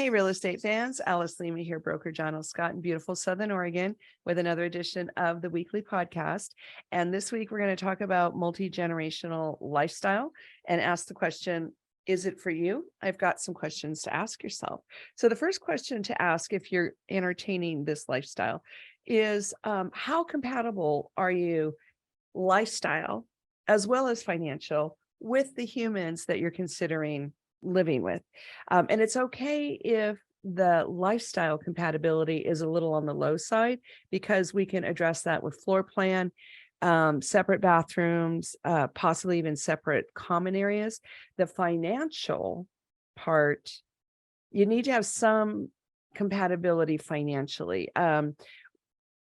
Hey, real estate fans, Alice Lema here, broker John L. Scott in beautiful Southern Oregon with another edition of the weekly podcast. And this week we're going to talk about multi-generational lifestyle and ask the question, is it for you? I've got some questions to ask yourself. So the first question to ask if you're entertaining this lifestyle is how compatible are you lifestyle as well as financial with the humans that you're considering living with. And it's okay if the lifestyle compatibility is a little on the low side, because we can address that with floor plan, separate bathrooms, possibly even separate common areas. The financial part, you need to have some compatibility financially.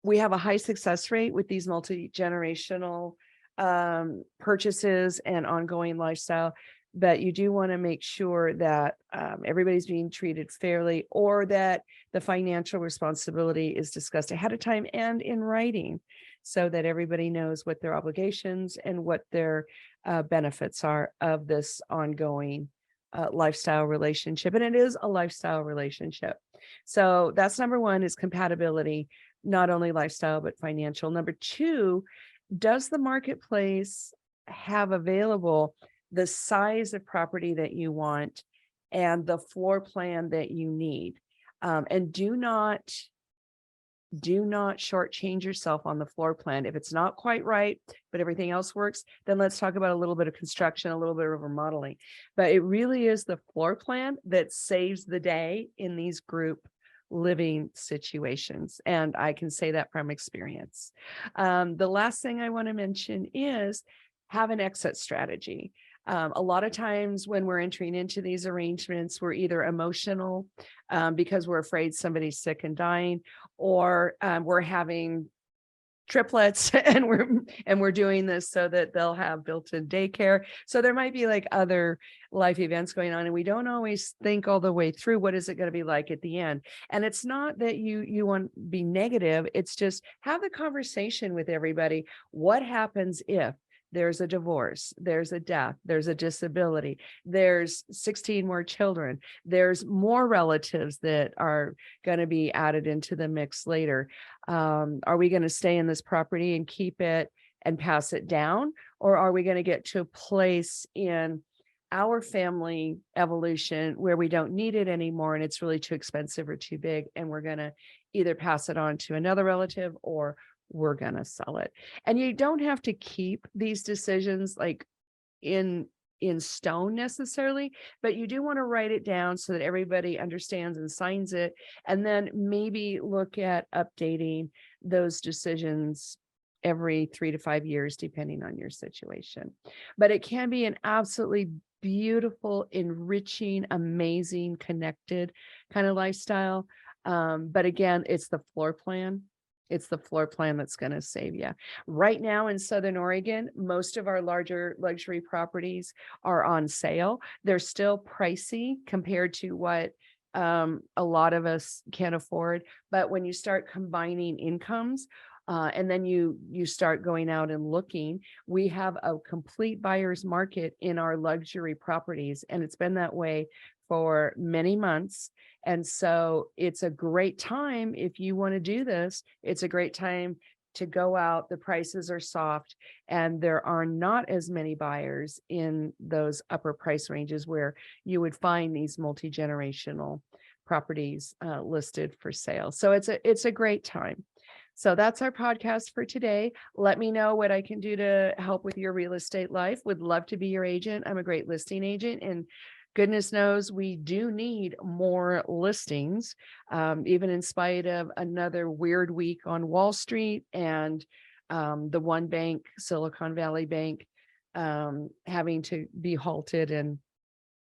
We have a high success rate with these multi-generational purchases and ongoing lifestyle, but you do want to make sure that everybody's being treated fairly, or that the financial responsibility is discussed ahead of time and in writing, so that everybody knows what their obligations and what their benefits are of this ongoing lifestyle relationship. And it is a lifestyle relationship. So that's number one, is compatibility, not only lifestyle, but financial. Number two, does the marketplace have available the size of property that you want and the floor plan that you need? And do not shortchange yourself on the floor plan. If it's not quite right, but everything else works, then let's talk about a little bit of construction, a little bit of remodeling. But it really is the floor plan that saves the day in these group living situations. And I can say that from experience. The last thing I want to mention is have an exit strategy. A lot of times when we're entering into these arrangements, we're either emotional because we're afraid somebody's sick and dying, or we're having triplets and we're doing this so that they'll have built-in daycare. So there might be like other life events going on, and we don't always think all the way through what is it going to be like at the end. And it's not that you want to be negative, it's just have the conversation with everybody. What happens if there's a divorce, there's a death, there's a disability, there's 16 more children, there's more relatives that are going to be added into the mix later? Are we going to stay in this property and keep it and pass it down? Or are we going to get to a place in our family evolution where we don't need it anymore and it's really too expensive or too big, and we're going to either pass it on to another relative or we're going to sell it? And you don't have to keep these decisions like in stone necessarily, but you do want to write it down so that everybody understands and signs it, and then maybe look at updating those decisions every 3 to 5 years, depending on your situation. But it can be an absolutely beautiful, enriching, amazing, connected kind of lifestyle. But again, it's the floor plan. It's the floor plan that's going to save you. Right now in Southern Oregon, most of our larger luxury properties are on sale. They're still pricey compared to what a lot of us can afford. But when you start combining incomes, and then you start going out and looking, we have a complete buyer's market in our luxury properties, and it's been that way for many months. And so it's a great time if you want to do this. It's a great time to go out. The prices are soft, and there are not as many buyers in those upper price ranges where you would find these multi-generational properties listed for sale. So it's a great time. So that's our podcast for today. Let me know what I can do to help with your real estate life. Would love to be your agent. I'm a great listing agent, and goodness knows we do need more listings, even in spite of another weird week on Wall Street and the one bank, Silicon Valley Bank, having to be halted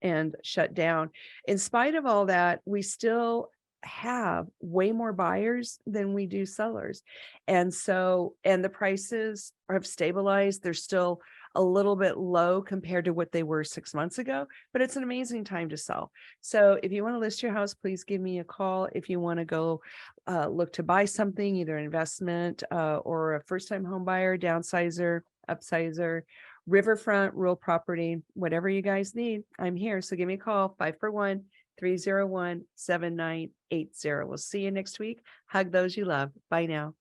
and shut down. In spite of all that, we still have way more buyers than we do sellers. And the prices have stabilized. They're still a little bit low compared to what they were 6 months ago, but it's an amazing time to sell. So if you want to list your house, please give me a call. If you want to go look to buy something, either an investment or a first-time home buyer, downsizer, upsizer, riverfront, rural property, whatever you guys need, I'm here. So give me a call, 541 301-7980. We'll see you next week. Hug those you love. Bye now.